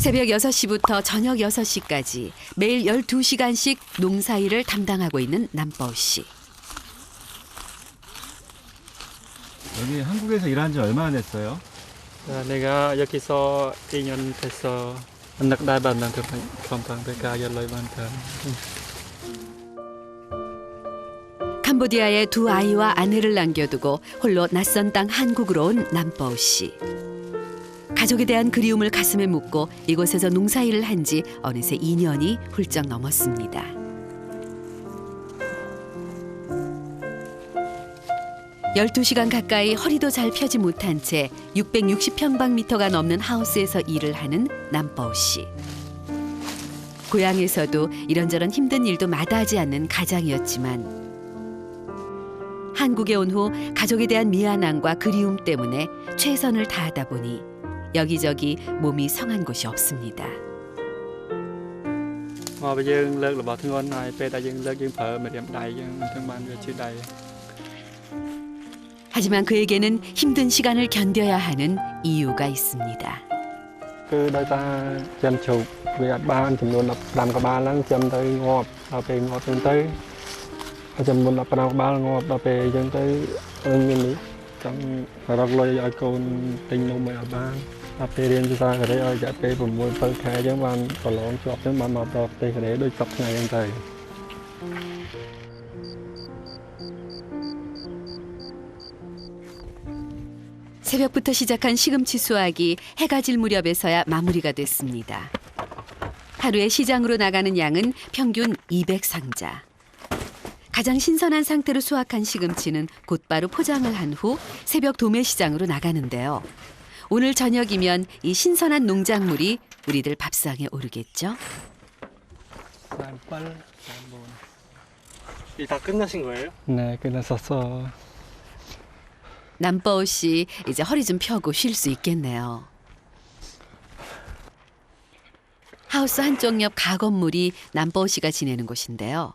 새벽 6시부터 저녁 6시까지 매일 12시간씩 농사일을 담당하고 있는 남보우 씨. 여기 한국에서 일한 지 얼마나 됐어요? 내가 여기서 2년 됐어. 늑다이 반당 컴팡베가 열로이 반당. 캄보디아에 두 아이와 아내를 남겨두고 홀로 낯선 땅 한국으로 온 남보우 씨. 가족에 대한 그리움을 가슴에 묻고 이곳에서 농사일을 한 지 어느새 2년이 훌쩍 넘었습니다. (12시간) 가까이 허리도 잘 펴지 못한 채 660평방미터가 넘는 하우스에서 일을 하는 남보우 씨. 고향에서도 이런저런 힘든 일도 마다하지 않는 가장이었지만 한국에 온 후 가족에 대한 미안함과 그리움 때문에 최선을 다하다 보니 여기저기 몸이 성한 곳이 없습니다. 하지만 그에게는 힘든 시간을 견뎌야 하는 이유가 있습니다. 그 다이다 잼초 왜 반ចំនួន 15 ក្បាលហ្នឹងចាំទៅងាប់ដល់ពេលងាប់ទៅចំនួន 15 ក្បាលងាប់ដល់ពេលអញ្ចឹងទៅមាននេះចង់រកលុយឲ្យកូនទិញនំឲ្យបានដល់ពេលរៀនភាសាកូរ៉េឲ្យរយៈពេល 6-7 ខែអញ្ចឹងបានប្រឡងជាប់អញ្ចឹងបានមកដល់ប្រទេសកូរ៉េដូចសប្តាហ៍ថ្ងៃអញ្ចឹងទៅ 새벽부터 시작한 시금치 수확이 해가 질 무렵에서야 마무리가 됐습니다. 하루에 시장으로 나가는 양은 평균 200상자. 가장 신선한 상태로 수확한 시금치는 곧바로 포장을 한 후 새벽 도매시장으로 나가는데요. 오늘 저녁이면 이 신선한 농작물이 우리들 밥상에 오르겠죠? 이 다 끝나신 거예요? 네, 끝났었어. 남보우 씨 이제 허리 좀 펴고 쉴 수 있겠네요. 하우스 한쪽 옆 가건물이 남보우 씨가 지내는 곳인데요.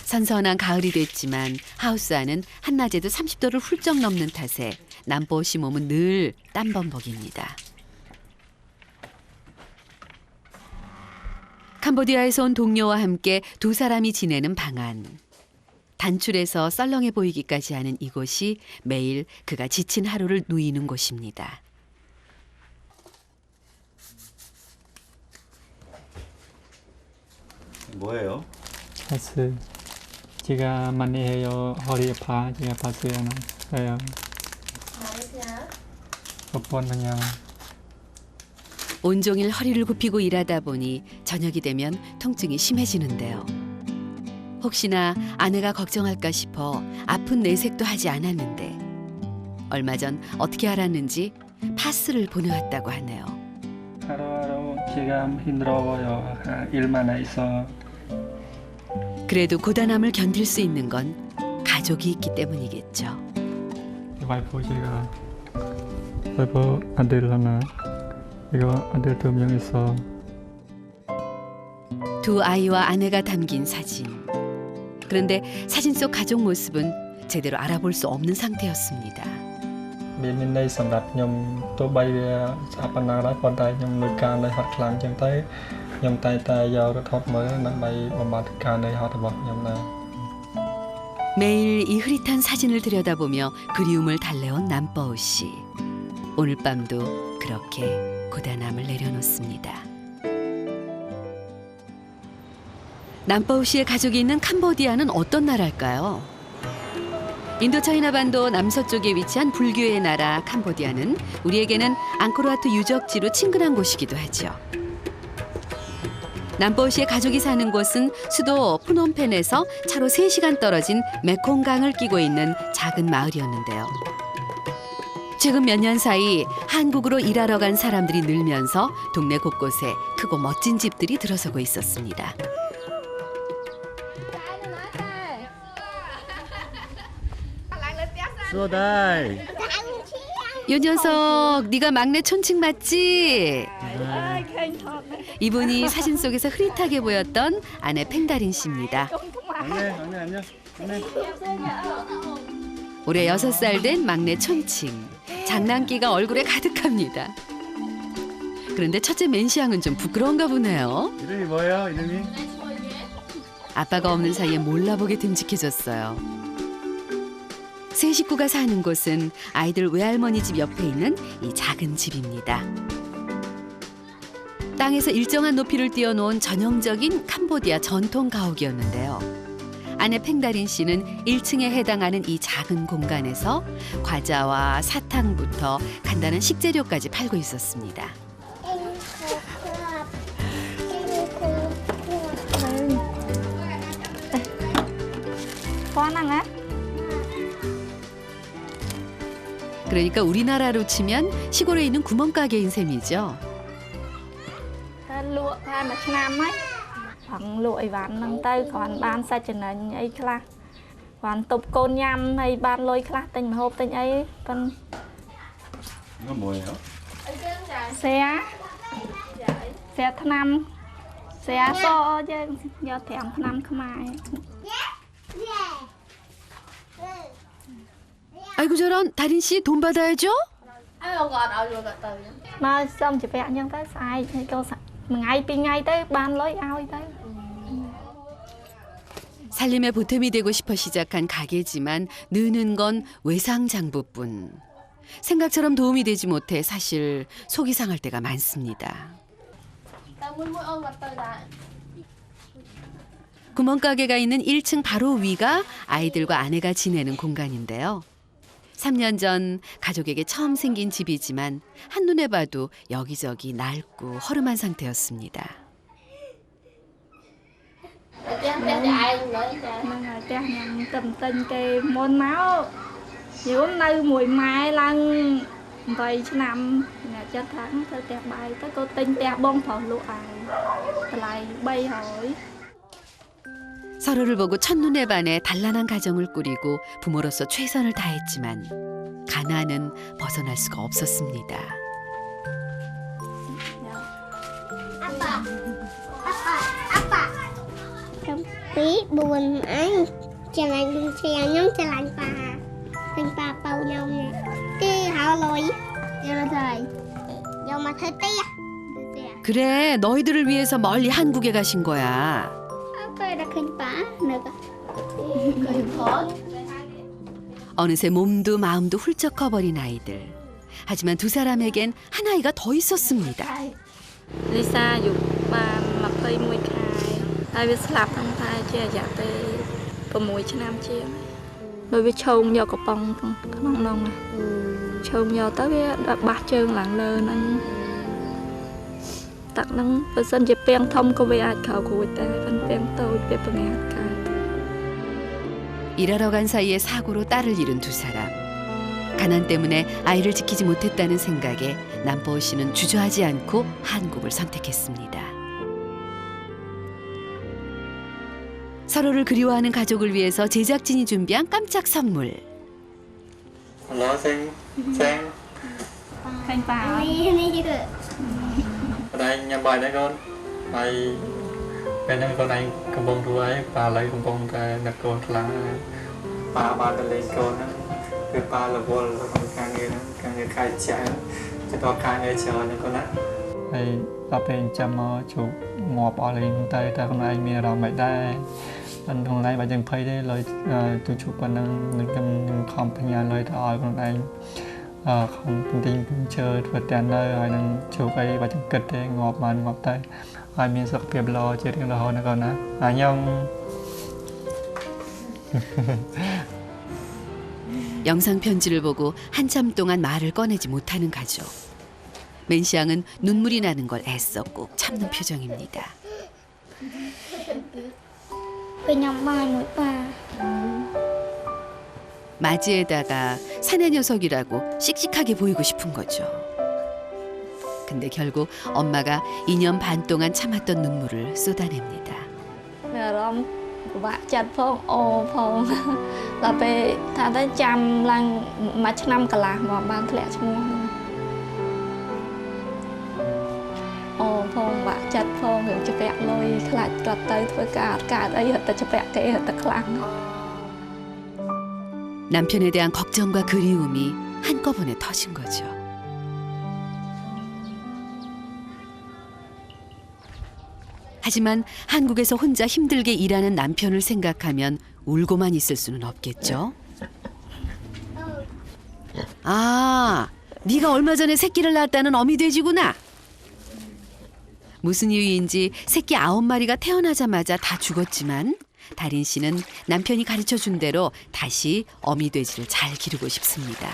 선선한 가을이 됐지만 하우스 안은 한낮에도 30도를 훌쩍 넘는 탓에 남보우 씨 몸은 늘 땀범벅입니다. 캄보디아에서 온 동료와 함께 두 사람이 지내는 방 안. 단출해서 썰렁해 보이기까지 하는 이곳이 매일 그가 지친 하루를 누이는 곳입니다. 뭐예요? 파스. 제가 많이 해요. 허리 아파. 제가 파스요. 해요. 몇 번 그냥. 온종일 허리를 굽히고 일하다 보니 저녁이 되면 통증이 심해지는데요. 혹시나 아내가 걱정할까 싶어 아픈 내색도 하지 않았는데 얼마 전 어떻게 알았는지 파스를 보내왔다고 하네요. 하루하루 제가 힘들어요. 일만 해서. 그래도 고단함을 견딜 수 있는 건 가족이 있기 때문이겠죠. 와이프 제가 와이프 아들 하나 이거 아들 2명 있어. 두 아이와 아내가 담긴 사진. 그런데 사진 속 가족 모습은 제대로 알아볼 수 없는 상태였습니다.មានន័យសម្រាប់ខ្ញុំទោះបីវាស្អាតប៉ុណ្ណាដែរប៉ុន្តែខ្ញុំនៅការនៅហត់ខ្លាំងចឹងទៅខ្ញុំតែតែយករត់ហត់មើលដើម្បីបំបត្តិការនៅហត់របស់ខ្ញុំដែរ 매일 이 흐릿한 사진을 들여다보며 그리움을 달래온 남보우 씨. 오늘 밤도 그렇게 고단함을 내려놓습니다. 남보우 씨의 가족이 있는 캄보디아는 어떤 나라일까요? 인도차이나 반도 남서쪽에 위치한 불교의 나라 캄보디아는 우리에게는 앙코르와트 유적지로 친근한 곳이기도 하죠. 남보우 씨의 가족이 사는 곳은 수도 프놈펜에서 차로 3시간 떨어진 메콩강을 끼고 있는 작은 마을이었는데요. 최근 몇 년 사이 한국으로 일하러 간 사람들이 늘면서 동네 곳곳에 크고 멋진 집들이 들어서고 있었습니다. 수다이. 요 녀석, 네가 막내 촌칭 맞지? 이분이 사진 속에서 흐릿하게 보였던 아내 팽다린 씨입니다. 안녕. 올해 6살 된 막내 촌칭. 장난기가 얼굴에 가득합니다. 그런데 첫째 맨시양은 좀 부끄러운가 보네요. 이름이 뭐예요? 이름이? 아빠가 없는 사이에 몰라보게 듬직해졌어요. 세 식구가 사는 곳은 아이들 외할머니 집 옆에 있는 이 작은 집입니다. 땅에서 일정한 높이를 띄워놓은 전형적인 캄보디아 전통 가옥이었는데요. 아내 팽다린 씨는 1층에 해당하는 이 작은 공간에서 과자와 사탕부터 간단한 식재료까지 팔고 있었습니다. 그러니까 우리나라로 치면 시골에 있는 구멍가게인 셈이죠.លក់បានមួយឆ្នាំហើយផងលក់អីវ៉ាន់ហ្នឹងទៅគ្រាន់បានសាច់ចំណេញអីខ្លះគ្រាន់តុបកូនញ៉ាំហើយបានលុយខ្លះទិញម្ហូបទិញអីប៉ុន 이건 뭐예요? ស្រាថ្នាំស្រាសយើងយកត្រាំថ្នាំខ្មែរ 아이고 저런 다린 씨 돈 받아야죠? មកសុំជពាក់អញ្ចឹងទៅស្អែកហើយកូនមួយថ្ងៃពីរថ្ងៃទៅបានលុយឲ្យទៅ 살림의 보탬이 되고 싶어 시작한 가게지만 느는 건 외상장부뿐. 생각처럼 도움이 되지 못해 사실 속이 상할 때가 많습니다. 구멍가게가 있는 1층 바로 위가 아이들과 아내가 지내는 공간인데요. 3년 전 가족에게 처음 생긴 집이지만 한눈에 봐도 여기저기 낡고 허름한 상태였습니다. ហ្នឹងហើយផ្ទះញ៉ាំទៅទិញគេមុនមកយូរនៅមួយម៉ែឡើង8ឆ្នាំអ្នកចិត្តថាទៅផ្ទះបាយទៅក៏ទិញផ្ទះបងប្រុសលក់ឲ្យតម្លៃ300 서로를 보고 첫눈에 반해 단란한 가정을 꾸리고 부모로서 최선을 다했지만 가난은 벗어날 수가 없었습니다. Tí buồn anh chả lành chè nhóm chả lành bà bầu nhau nè cái họ lôi rồi rồi giờ mà thấy tía 그래, 너희들을 위해서 멀리 한국에 가신 거야. tôi đã khinh bà được 어느새 몸도 마음도 훌쩍 커버린 아이들. 하지만 두 사람에겐 한 아이가 더 있었습니다. លីសាអាយុបាន21ខែហើយវាស្លាប់ទាំងតែជារយៈពេល6ឆ្នាំជាងដោយវាឈោងយកកំប៉ុងក្នុងនោះឈោងយកទៅវាបាសជើងឡើងលើហ្នឹងតាក់ហ្នឹងបើសិនជាពាងធំក៏វាអាចក្រោករួចដែរប៉ុន្តែពាងតូចវាប្រងាត់កើត 일하러 간 사이에 사고로 딸을 잃은 두 사람. 가난 때문에 아이를 지키지 못했다는 생각에 남보호 씨는 주저하지 않고 한국을 선택했습니다. 서로를 그리워하는 가족을 위해서 제작진이 준비한 깜짝 선물. Nó xanh xanh ឃើញប៉ា này chứ ở đây nhằm bài đấy con bài bên đây con anh cầm bông thu ấy bà lấy cầm bông cái đặt con là bà lấy con cái bà là vô là con càng nghe khai chạy cho to càng nghe chờ những con á hay là bên chăm chụp ngọt bỏ lên tay ta con anh mẹ làm vậy đây anh hôm nay bà dừng phơi đấy lời tôi chụp bà nâng không phải nhà lời thôi con anh không tin chơi vượt đèn nơi rồi nâng chụp ấy bà dừng kịch đấy ngọt mà ngọt tay ai miếng sắc việc lo chơi tiếng lo nữa con á nhông 영상 편지를 보고 한참 동안 말을 꺼내지 못하는 가족. 맨시양은 눈물이 나는 걸 애써 꼭 참는 표정입니다. bên bài mũi bà 맞이에다가 사내 녀석이라고 씩씩하게 보이고 싶은 거죠. 근데 결국 엄마가 2년 반 동안 참았던 눈물을 쏟아냅니다. មានអារម្មណ៍ពិបាកចិត្តផងអូផងដល់ពេលថាទៅចាំឡើងមួយឆ្នាំកន្លះមកបានធ្លាក់ឈ្មោះអូផងពិបាកចិត្តផងរឿងជពាក់លុយខ្លាចគាត់ទៅធ្វើការអត់កើតអីរត់តែជពាក់គេរត់តែខ្លាំង 남편에 대한 걱정과 그리움이 한꺼번에 터진 거죠. 하지만 한국에서 혼자 힘들게 일하는 남편을 생각하면 울고만 있을 수는 없겠죠. 아, 네가 얼마 전에 새끼를 낳았다는 어미 돼지구나. 무슨 이유인지 새끼 9마리가 태어나자마자 다 죽었지만 달인 씨는 남편이 가르쳐준 대로 다시 어미 돼지를 잘 기르고 싶습니다.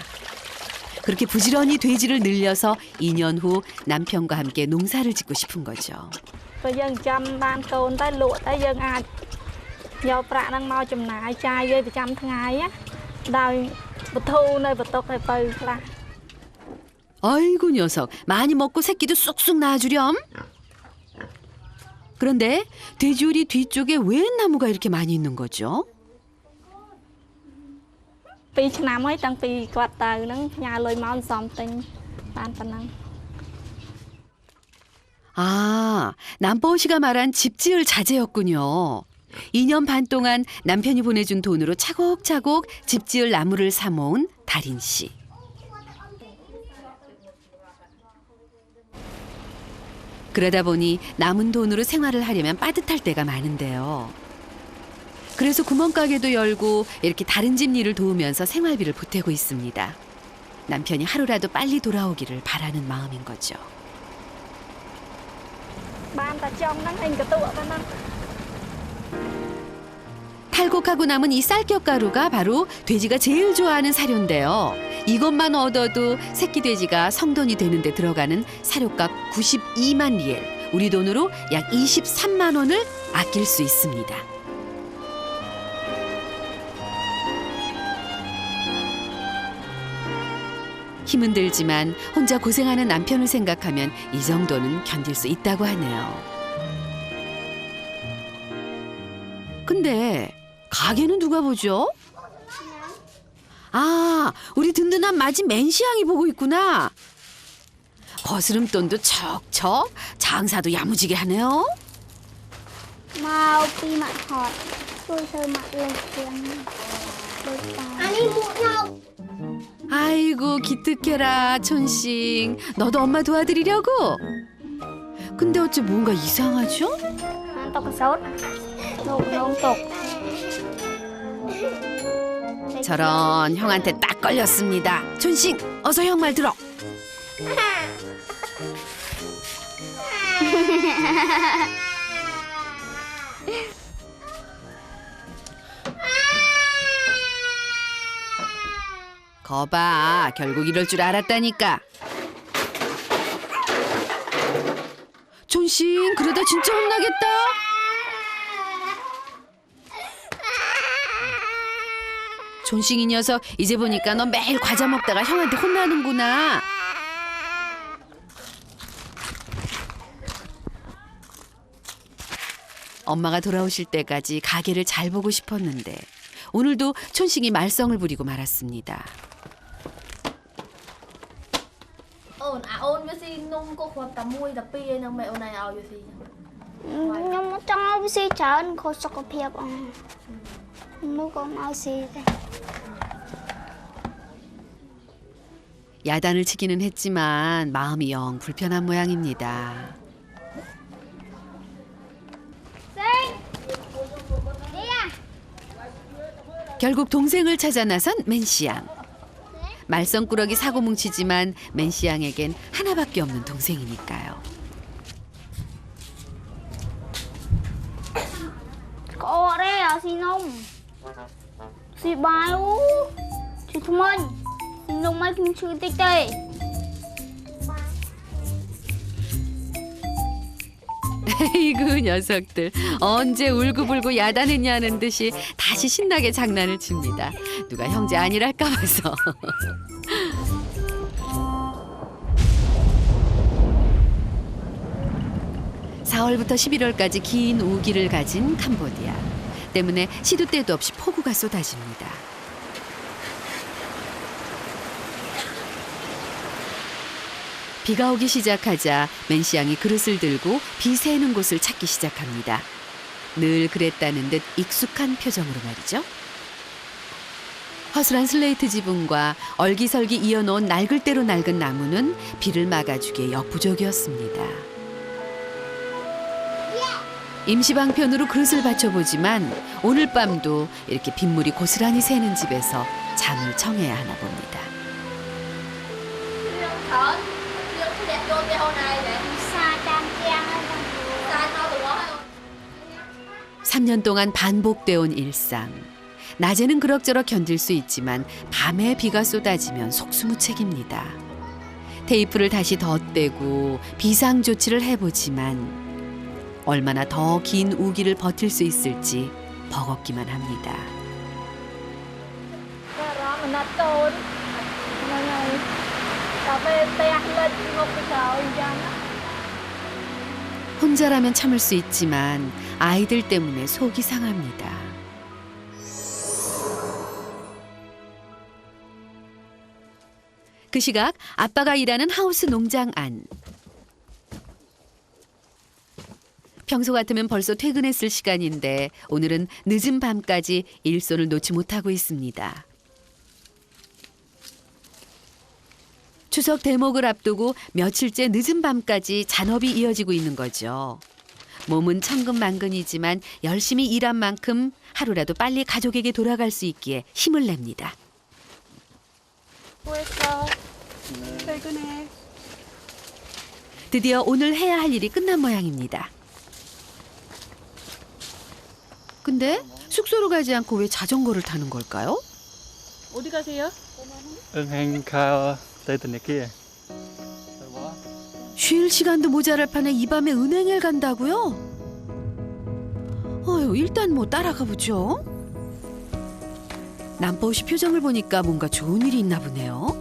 그렇게 부지런히 돼지를 늘려서 2년 후 남편과 함께 농사를 짓고 싶은 거죠.យើងចាំបានកូនទៅលក់ទៅយើងអាចយកប្រាក់ហ្នឹងមកចំណាយចាយវាប្រចាំថ្ងៃណាដោយបធូរនៅបន្ទុកឲ្យបើខ្លះ 아이고 녀석, 많이 먹고 새끼도 쑥쑥 낳아주렴. 그런데 돼지우리 뒤쪽에 왜 나무가 이렇게 많이 있는 거죠? 2 ឆ្នាំហើយតាំងពីគាត់ទៅហ្នឹងផ្ញើលុយមកសំទិញបានប៉ុណ្ណឹង 아, 남보호 씨가 말한 집 지을 자재였군요. 2년 반 동안 남편이 보내준 돈으로 차곡차곡 집 지을 나무를 사 모은 달인 씨. 그러다 보니 남은 돈으로 생활을 하려면 빠듯할 때가 많은데요. 그래서 구멍가게도 열고 이렇게 다른 집 일을 도우면서 생활비를 보태고 있습니다. 남편이 하루라도 빨리 돌아오기를 바라는 마음인 거죠. បានតែចំហ្នឹងឯងក៏តក់ប៉ុណ្ណឹង 탈곡하고 남은 이 쌀겨가루가 바로 돼지가 제일 좋아하는 사료인데요. 이것만 얻어도 새끼 돼지가 성돈이 되는데 들어가는 사료값 92만 리엘, 우리 돈으로 약 23만 원을 아낄 수 있습니다. 힘은 들지만 혼자 고생하는 남편을 생각하면 이 정도는 견딜 수 있다고 하네요. 근데 가게는 누가 보죠? 아, 우리 든든한 마지 맨시양이 보고 있구나. 거스름돈도 척척, 장사도 야무지게 하네요. មកពីម៉ាក់ហត់ជួយធ្វើម៉ាក់លេងជាងដូចតាអានេះមួកញោក 아이고 기특해라 촌싱. 너도 엄마 도와드리려고? 근데 어째 뭔가 이상하죠? បានតុកកសោតលោកនងតុក 저런 형한테 딱 걸렸습니다. 촌싱 어서 형 말 들어. 거봐, 결국 이럴 줄 알았다니까. 촌싱 그러다 진짜 혼나겠다. 촌싱 이 녀석 이제 보니까 너 매일 과자 먹다가 형한테 혼나는구나. 엄마가 돌아오실 때까지 가게를 잘 보고 싶었는데 오늘도 촌싱이 말썽을 부리고 말았습니다. អូនអូនវាស៊ីនំក៏គ្រាន់តែ1 12ឯហ្នឹងម៉ែអូនឯងឲ្យវាស៊ីចឹង ខ្ញុំចង់ឲ្យវាស៊ីច្រើនខុសសុខភាពអស់នោះក៏មកស៊ីដែរ 야단을 치기는 했지만 마음이 영 불편한 모양입니다. 결국 동생을 찾아 나선 맨시양. 말썽꾸러기 사고 뭉치지만 맨시양에겐 하나밖에 없는 동생이니까요. có ở đây là xì nông xì bài ú chị thông minh xì nông mấy phim chưa tích tê 에이구 녀석들 언제 울고불고 야단했냐는 듯이 다시 신나게 장난을 칩니다. 누가 형제 아니랄까 봐서. (4월부터 11월까지) 긴 우기를 가진 캄보디아 때문에 시도 때도 없이 폭우가 쏟아집니다. 비가 오기 시작하자 맨시양이 그릇을 들고 비 새는 곳을 찾기 시작합니다. 늘 그랬다는 듯 익숙한 표정으로 말이죠. 허술한 슬레이트 지붕과 얼기설기 이어놓은 낡을 대로 낡은 나무는 비를 막아주기에 역부족이었습니다. 임시방편으로 그릇을 받쳐보지만 오늘 밤도 이렇게 빗물이 고스란히 새는 집에서 잠을 청해야 하나 봅니다. Thở, riêng cái đẹp vô cái hôm nay nè. xa trang trang ấy Sai mau tụi nó không? 3년 동안 반복되어 온 일상. 낮에는 그럭저럭 견딜 수 있지만 밤에 비가 쏟아지면 속수무책입니다. 테이프를 다시 덧대고 비상조치를 해보지만 얼마나 더 긴 우기를 버틸 수 있을지 버겁기만 합니다. Đó mình đã tồn Nên là cà phê tẹt lên ngục cái sợ gì cho nó. 혼자라면 참을 수 있지만 아이들 때문에 속이 상합니다. 그 시각 아빠가 일하는 하우스 농장 안. 평소 같으면 벌써 퇴근했을 시간인데 오늘은 늦은 밤까지 일손을 놓지 못하고 있습니다. 추석 대목을 앞두고 며칠째 늦은 밤까지 잔업이 이어지고 있는 거죠. 몸은 천근만근이지만 열심히 일한 만큼 하루라도 빨리 가족에게 돌아갈 수 있기에 힘을 냅니다. 드디어 오늘 해야 할 일이 끝난 모양입니다. 근데 숙소로 가지 않고 왜 자전거를 타는 걸까요? 어디 가세요? Anh khao tới tỉnh kia. 쉴 시간도 모자랄 판에 이 밤에 은행을 간다고요? 일단 뭐 따라가 보죠. 남보 씨 표정을 보니까 뭔가 좋은 일이 있나 보네요.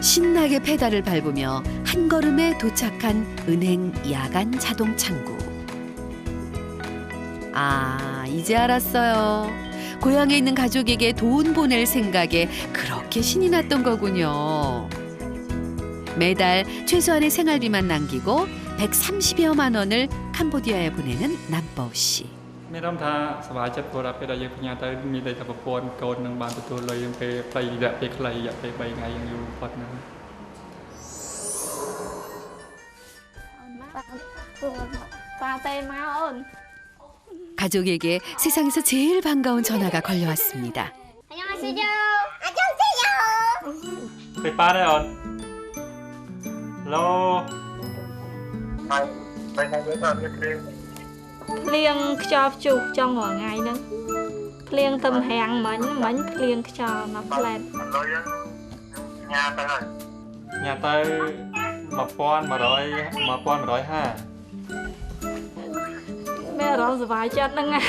신나게 페달을 밟으며 한 걸음에 도착한 은행 야간 자동 창구. 아, 이제 알았어요. 고향에 있는 가족에게 돈 보낼 생각에 그렇게 신이 났던 거군요. 매달 최소한의 생활비만 남기고 130여만 원을 캄보디아에 보내는 남보 씨. មានអារម្មណ៍ថាសប្បាយចិត្តព្រោះដល់ពេលដែលយើងផ្ញើទៅមានតែប្រពន្ធកូននឹងបានទទួលលុយយើងពេលខ្លីរយៈពេលខ្លីរយៈពេល3ថ្ងៃយើងយូរបំផុតហ្នឹង Tê máu ơn. 가족에게 세상에서 제일 반가운 전화가 걸려왔습니다. 안녕하세요. 안녕하세요. ពេលប៉ាដែរអូនឡូ Liên cho chụp trong một ngày nữa. Liên tâm hàng mảnh liên cho nó lên. ញ៉ាទៅ1150 Mẹ đó vài chất đó nghe.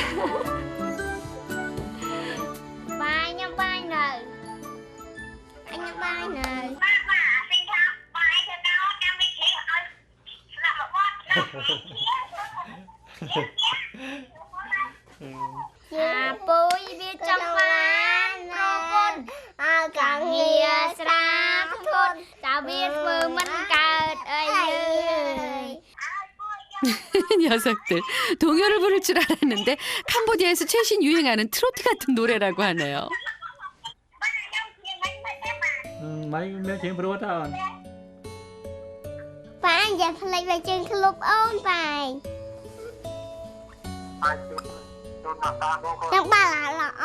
Bye nha bye nè. Anh nha bye nè. À, bôi biết trong lan con càng hìa xa thôn ta biết mơ mình cợt ơi. 녀석들 동요를 부를 줄 알았는데 캄보디아에서 최신 유행하는 트로트 같은 노래라고 하네요. មិនមានជាងព្រោះតើអូន Phải giờ play về chân club ôn phải. Chắc ba là o.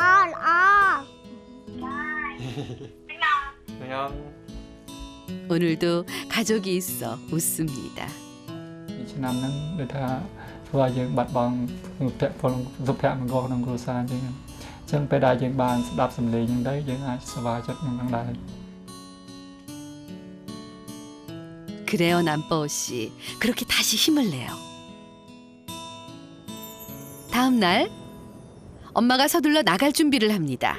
그냥 오늘도 가족이 있어 웃습니다. ឆ្នាំហ្នឹងដូចថាធ្វើឲ្យយើងបាត់បង់សុភមង្គលក្នុងគ្រួសារអញ្ចឹងអញ្ចឹងពេលដែលយើងបានស្ដាប់សំឡេងហ្នឹងទៅយើងអាចសប្បាយចិត្តនឹងហ្នឹងដែរ 그래요 남보 씨. 그렇게 다시 힘을 내요. 다음 날 엄마가 서둘러 나갈 준비를 합니다.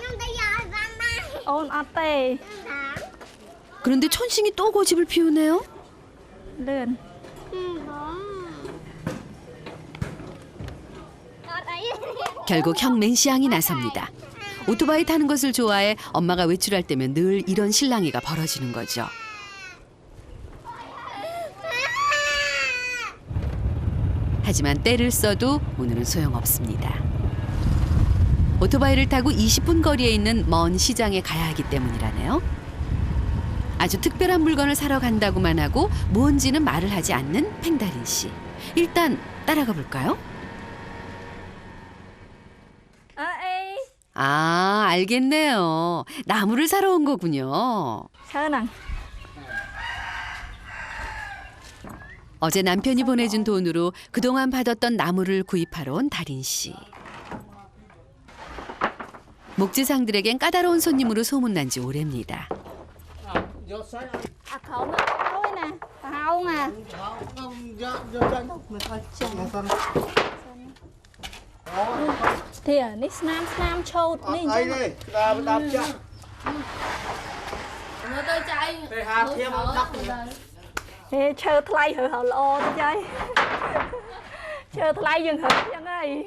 Ôn át tê. 그런데 천싱이 또 고집을 피우네요. Lươn. 결국 형 맹시양이 나섭니다. 오토바이 타는 것을 좋아해 엄마가 외출할 때면 늘 이런 실랑이가 벌어지는 거죠. 하지만 때를 써도 오늘은 소용없습니다. 오토바이를 타고 20분 거리에 있는 먼 시장에 가야 하기 때문이라네요. 아주 특별한 물건을 사러 간다고만 하고 뭔지는 말을 하지 않는 팽다린 씨. 일단 따라가 볼까요? Ê, 아, 알겠네요. 나무를 사러 온 거군요. sao nè. 어제 남편이 보내준 돈으로 그동안 받았던 나무를 구입하러 온 다린 씨. 목지상들에겐 까다로운 손님으로 소문난 지 오래입니다. À khổng nó thôi nè, tao nè. Thì ở nít nam chốt nít. Nó tới chạy. Ê, chờ thay hở hở lo thôi chơi. Chờ thay dừng hở chẳng ơi.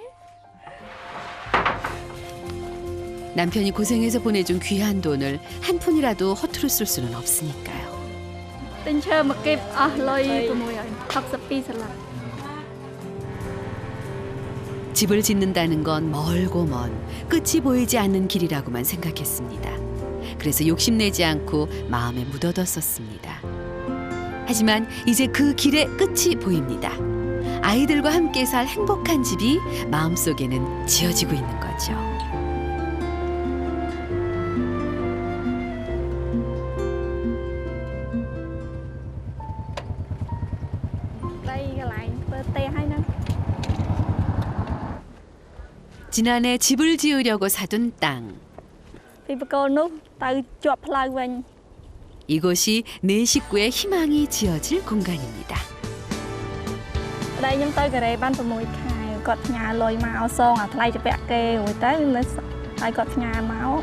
남편이 고생해서 보내준 귀한 돈을 한 푼이라도 허투루 쓸 수는 없으니까요. Tinh chờ mà kịp lôi của mùi rồi. Học sắp đi sẵn lắm. 집을 짓는다는 건 멀고 먼 끝이 보이지 않는 길이라고만 생각했습니다. 그래서 욕심내지 않고 마음에 묻어뒀었습니다. 하지만 이제 그 길의 끝이 보입니다. 아이들과 함께 살 행복한 집이 마음속에는 지어지고 있는 거죠. Đây lại te hay nè. 지난해 집을 지으려고 사둔 땅. Thì bà cô nút tao chọp lại mình. 이곳이 네 식구의 희망이 지어질 공간입니다. Ở đây chúng tôi cái ban từ mùi khai cọt nhà lôi máu xong à thay cho bẹ kê rồi tới lên thay cọt nhà máu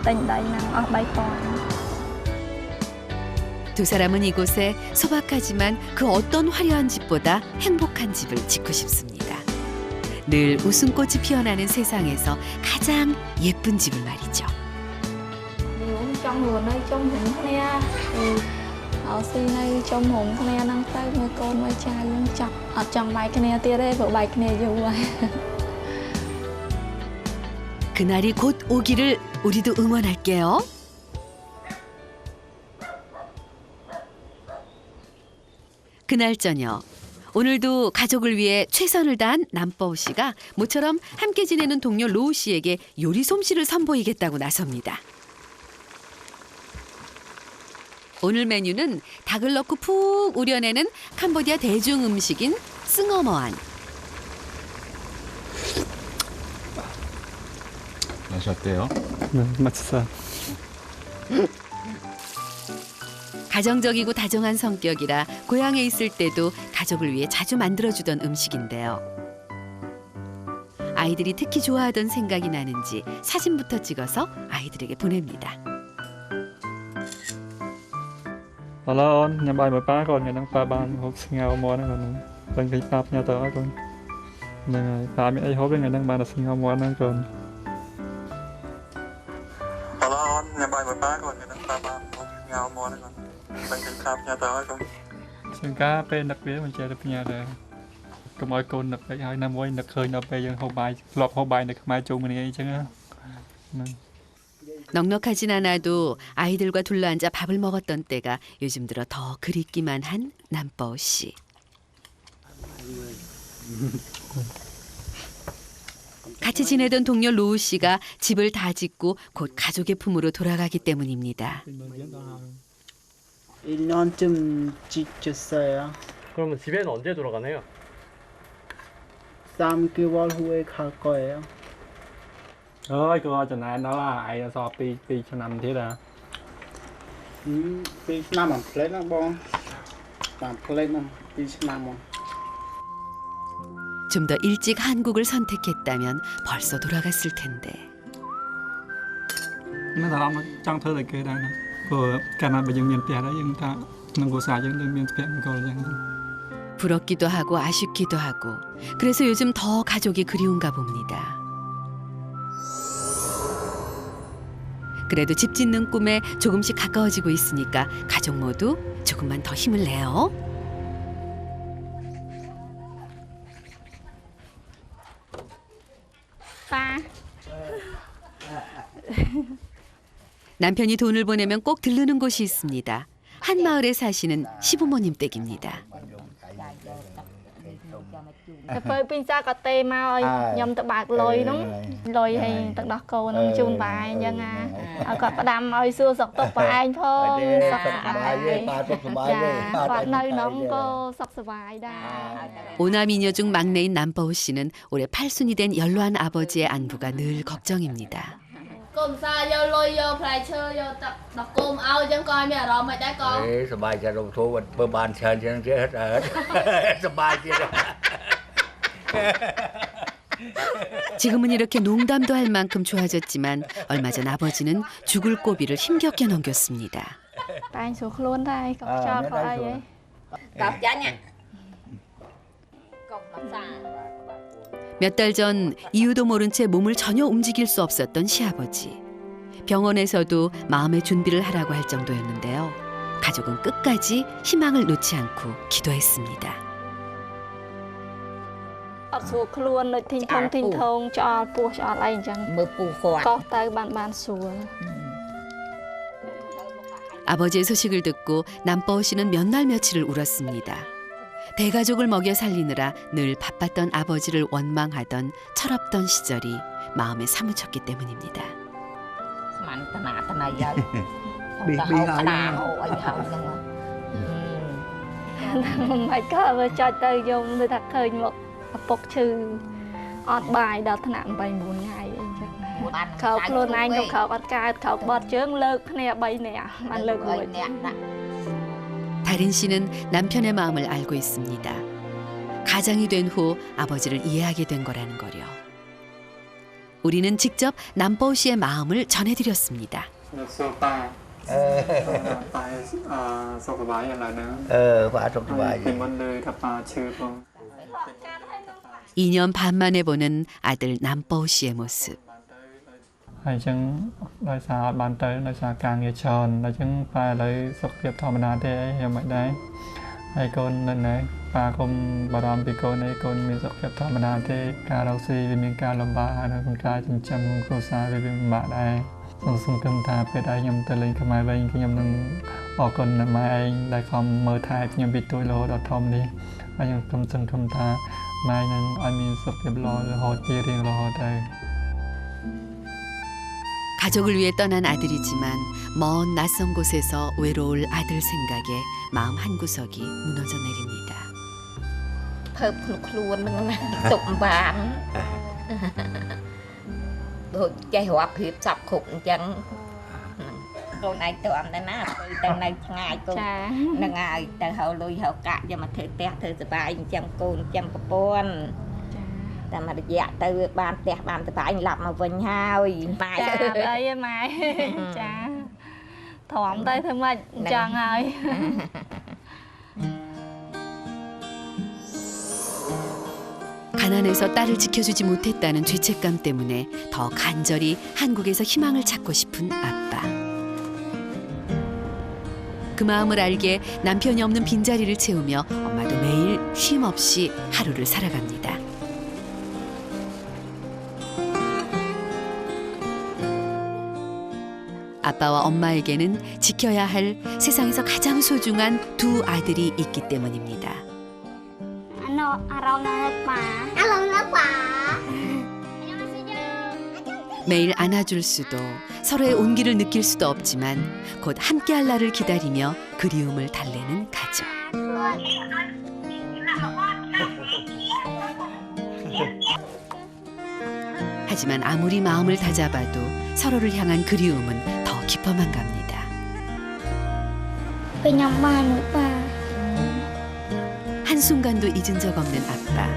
tình đây nằm ở bay con. 두 사람은 이곳에 소박하지만 그 어떤 화려한 집보다 행복한 집을 짓고 싶습니다. 늘 웃음꽃이 피어나는 세상에서 가장 예쁜 집을 말이죠. Uống trong nguồn đây trong hùng nè. Ở xí này trong hùng nè năng tay người con người cha luôn chọc. Ở trong bài cái này tia đây vợ bài cái này dù vậy. 그날이 곧 오기를 우리도 응원할게요. 그날 저녁 오늘도 가족을 위해 최선을 다한 남버우 씨가 모처럼 함께 지내는 동료 로우 씨에게 요리 솜씨를 선보이겠다고 나섭니다. 오늘 메뉴는 닭을 넣고 푹 우려내는 캄보디아 대중 음식인 승어머안. 맛이 어때요? 맛있어. 가정적이고 다정한 성격이라 고향에 있을 때도 가족을 위해 자주 만들어주던 음식인데요. 아이들이 특히 좋아하던 생각이 나는지 사진부터 찍어서 아이들에게 보냅니다. Hello con, nhà bài mới ba con, nhà đang ba ban hộp sinh ngao mua nó còn đang cái tạp nhà tớ con. Này ba mẹ ấy hộp với ngày đang ba là sinh ngao mua nó còn. Hello con, nhà bài mới ba con, nhà đang ba ban hộp sinh ngao mua nó còn đang cái tạp nhà tớ con. Sinh cá bên đặc biệt mình chơi được nhà rồi. Cái mọi con đặc biệt hai năm mỗi đặc khơi đặc biệt dân hộp bài, lọp hộp bài này mai chung mình ấy chứ. 넉넉하진 않아도 아이들과 둘러앉아 밥을 먹었던 때가 요즘 들어 더 그립기만 한 남버우 씨. 같이 지내던 동료 로우 씨가 집을 다 짓고 곧 가족의 품으로 돌아가기 때문입니다. 1년쯤 짓겠어요. 그러면 집에는 언제 돌아가네요? 3개월 후에 갈 거예요. Ơi, cô cho này nó là ai so pi cho năm thế à? 2ឆ្នាំ ផ្លេតណាបងតាមផ្លេតណា2ឆ្នាំមក 좀 더 일찍 한국을 선택했다면 벌써 돌아갔을 텐데. Nó là ông trong thơ là kia đây nè. Của cả năm bây giờ miền Tây đấy nhưng ta nông của xã dân miền Tây còn là 부럽기도 하고 아쉽기도 하고 그래서 요즘 더 가족이 그리운가 봅니다. 그래도 집 짓는 꿈에 조금씩 가까워지고 있으니까 가족 모두 조금만 더 힘을 내요. Pa. 남편이 돈을 보내면 꼭 들르는 곳이 있습니다. 한 마을에 사시는 시부모님 댁입니다. ទៅពេលពីងសាក៏ទេមកឲ្យខ្ញុំទៅបើកលុយហ្នឹងលុយឲ្យទឹកដោះគោហ្នឹងជូនបាយអញ្ចឹងឲ្យគាត់ផ្ដាំឲ្យសួរសុខទុក្ខបងឯងផងសុខសប្បាយទេបាទសុខសប្បាយទេគាត់នៅហ្នឹងក៏សុខសប្បាយដែរ 오남이녀 중 막내인 남보우 씨는 올해 8순이 된 연로한 아버지의 안부가 늘 걱정입니다. កូនសាយកលុយយកផ្លែឈើយកទឹកដល់កូនឲ្យអញ្ចឹងក៏ឲ្យមានអារម្មណ៍មិនដែរកូន សប្បាយចិត្តរំធូរបើបានច្រើនជាងទៀតហិតសប្បាយទៀត 지금은 이렇게 농담도 할 만큼 좋아졌지만 얼마 전 아버지는 죽을 고비를 힘겹게 넘겼습니다. តែងស្រួលខ្លួនដែរក៏ខ្យល់ក៏អីហ៎ 몇 달 전 이유도 모른 채 몸을 전혀 움직일 수 없었던 시아버지. 병원에서도 마음의 준비를 하라고 할 정도였는데요. 가족은 끝까지 희망을 놓지 않고 기도했습니다. អត់ស្រួលខ្លួនដូចធីងថងឆ្អល់ពោះឆ្អល់អីអញ្ចឹង មើលពូគាត់ ក៏ទៅបានស្រួល 아버지의 소식을 듣고 남보우 씨는 몇 날 며칠을 울었습니다. 대가족을 먹여 살리느라 늘 바빴던 아버지를 원망하던 철없던 시절이 마음에 사무쳤기 때문입니다. ស្មានតាណាតាណាយើប៊ីក្តារអីហើយហ្នឹង មិនក៏មើលចុចទៅខ្ញុំទៅថាឃើញមកឪពុកឈឺអត់បាយដល់ថ្នាក់ 8-9 ថ្ងៃអីចឹងខោខ្លួនឯងក៏ខោអត់កើតខោបត់ជើងលើកគ្នា3នាក់បានលើកមួយ 다린 씨는 남편의 마음을 알고 있습니다. 가장이 된 후 아버지를 이해하게 된 거라는 거요. 우리는 직접 남보우 씨의 마음을 전해드렸습니다. សុខតាតែសុខសប្បាយឥឡូវហ្នឹង បាទសុខសប្បាយ ពីមុនលើថាប៉ាឈឺផង 2년 반 만에 보는 아들 남보우 씨의 모습. ហើយអញ្ចឹងដោយសារអត់បានទៅដោយសារការងារច្រើនដល់អញ្ចឹងប៉ាឥឡូវសុខភាពធម្មតាទេយ៉ាងម៉េចដែរហើយកូននៅណែប៉ាកុំបារម្ភពីកូនឯងកូនមានសុខភាពធម្មតាទេការរកស៊ីវាមានការលំបាកហើយក្នុងការចិញ្ចឹមគ្រួសារវាពិបាកដែរសង្ឃឹមថាពេលដែលខ្ញុំទៅលេងខ្មែរវិញខ្ញុំនឹងអរគុណដល់ម៉ែឯងដែលខំមើលថែខ្ញុំពីតូចរហូតដល់ធំនេះហើយខ្ញុំសង្ឃឹមថាម៉ែនឹងឲ្យមានសុខភាពល្អរហូតជារៀងរហូតដែរ 가족을 위해 떠난 아들이지만 먼 낯선 곳에서 외로울 아들 생각에 마음 한구석이 무너져 내립니다. ភើបខ្លួនហ្នឹងណាសុខបានដូចចេះរាប់ព្រៀបសັບគ្រប់អញ្ចឹងកូនឯងទៅអត់ដែរណាទៅនៅឆ្ងាយកូនហ្នឹងហើយទៅហៅលុយហៅកាក់យកមកធ្វើផ្ទះធ្វើសុបាយចិញ្ចឹមកូនចិញ្ចឹមប្រពន្ធ តែមករយៈទៅបានផ្ទះបានសុបាយឡាប់មកវិញហើយម៉ែ ចាអីម៉ែចាធំទៅធ្វើម៉េចចង់ហើយ 가난해서 딸을 지켜주지 못했다는 죄책감 때문에 더 간절히 한국에서 희망을 찾고 싶은 아빠. 그 마음을 알게 남편이 없는 빈자리를 채우며 엄마도 매일 쉼 없이 하루를 살아갑니다. 아빠와 엄마에게는 지켜야 할 세상에서 가장 소중한 두 아들이 있기 때문입니다. 매일 안아줄 수도 서로의 온기를 느낄 수도 없지만 곧 함께할 날을 기다리며 그리움을 달래는 가족. 하지만 아무리 마음을 다잡아도 서로를 향한 그리움은 더 깊어만 갑니다. 한순간도 잊은 적 없는 아빠.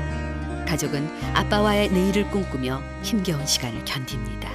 가족은 아빠와의 내일을 꿈꾸며 힘겨운 시간을 견딥니다.